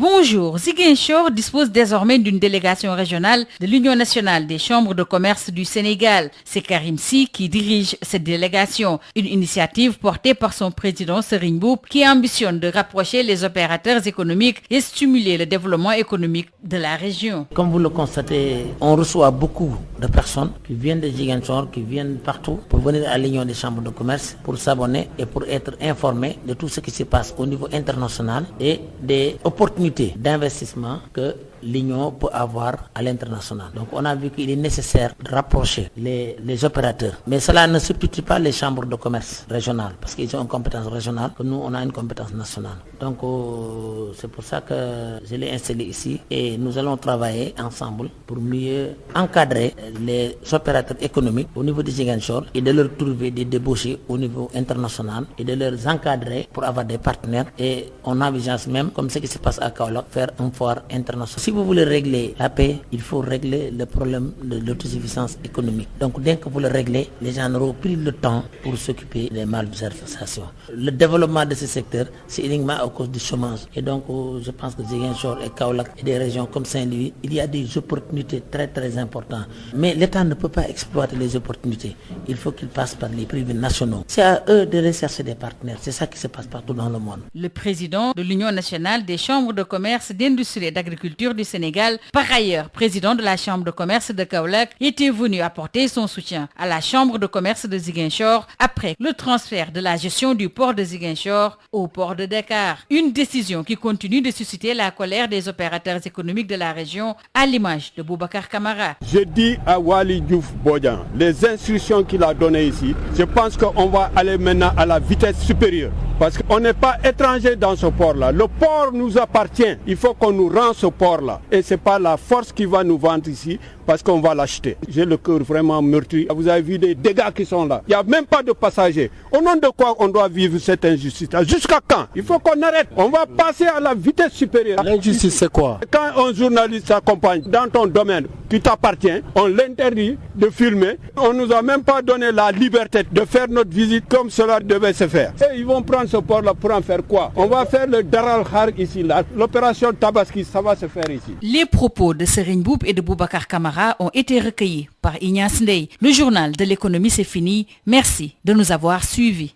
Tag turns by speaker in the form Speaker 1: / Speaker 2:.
Speaker 1: Bonjour, Ziguinchor dispose désormais d'une délégation régionale de l'Union nationale des chambres de commerce du Sénégal. C'est Karim Sy qui dirige cette délégation, une initiative portée par son président Serigne Mboup qui ambitionne de rapprocher les opérateurs économiques et stimuler le développement économique de la région.
Speaker 2: Comme vous le constatez, on reçoit beaucoup de personnes qui viennent de Ziguinchor, qui viennent partout pour venir à l'Union des chambres de commerce, pour s'abonner et pour être informés de tout ce qui se passe au niveau international et des opportunités d'investissement que l'Union peut avoir à l'international. Donc on a vu qu'il est nécessaire de rapprocher les opérateurs. Mais cela ne substitue pas les chambres de commerce régionales, parce qu'ils ont une compétence régionale, que nous on a une compétence nationale. Donc c'est pour ça que je l'ai installé ici et nous allons travailler ensemble pour mieux encadrer les opérateurs économiques au niveau des Ziguinchor et de leur trouver des débouchés au niveau international et de les encadrer pour avoir des partenaires. Et on envisage même, comme ce qui se passe à Kaolack, faire un foire international. Si vous voulez régler la paix, il faut régler le problème de l'autosuffisance économique. Donc dès que vous le réglez, les gens auront pris le temps pour s'occuper des malversations. Le développement de ce secteur, c'est uniquement à cause du chômage. Et donc je pense que Ziguinchor et Kaolack et des régions comme Saint-Louis, il y a des opportunités très très importantes. Mais l'État ne peut pas exploiter les opportunités. Il faut qu'il passe par les privés nationaux. C'est à eux de rechercher des partenaires. C'est ça qui se passe partout dans le monde.
Speaker 1: Le président de l'Union nationale des chambres de commerce, d'industrie et d'agriculture du Sénégal, par ailleurs président de la chambre de commerce de Kaolack, était venu apporter son soutien à la chambre de commerce de Ziguinchor après le transfert de la gestion du port de Ziguinchor au port de Dakar. Une décision qui continue de susciter la colère des opérateurs économiques de la région, à l'image de Boubacar Camara.
Speaker 3: Je dis à Wali Diouf Bodian, les instructions qu'il a données ici, je pense qu'on va aller maintenant à la vitesse supérieure. Parce qu'on n'est pas étranger dans ce port-là. Le port nous appartient. Il faut qu'on nous rende ce port-là. Et ce n'est pas la force qui va nous vendre ici parce qu'on va l'acheter. J'ai le cœur vraiment meurtri. Vous avez vu les dégâts qui sont là. Il n'y a même pas de passagers. Au nom de quoi on doit vivre cette injustice-là? Jusqu'à quand? Il faut qu'on arrête. On va passer à la vitesse supérieure.
Speaker 4: L'injustice, c'est quoi?
Speaker 3: Quand un journaliste s'accompagne dans ton domaine qui t'appartient, on l'interdit de filmer. On ne nous a même pas donné la liberté de faire notre visite comme cela devait se faire. Et ils vont prendre ce port-là pour en faire quoi? On va faire le Daral Khar ici, là. L'opération Tabaski, ça va se faire ici.
Speaker 1: Les propos de Serigne Mboup et de Boubacar Camara ont été recueillis par Ignace Ndeye. Le journal de l'économie, c'est fini. Merci de nous avoir suivis.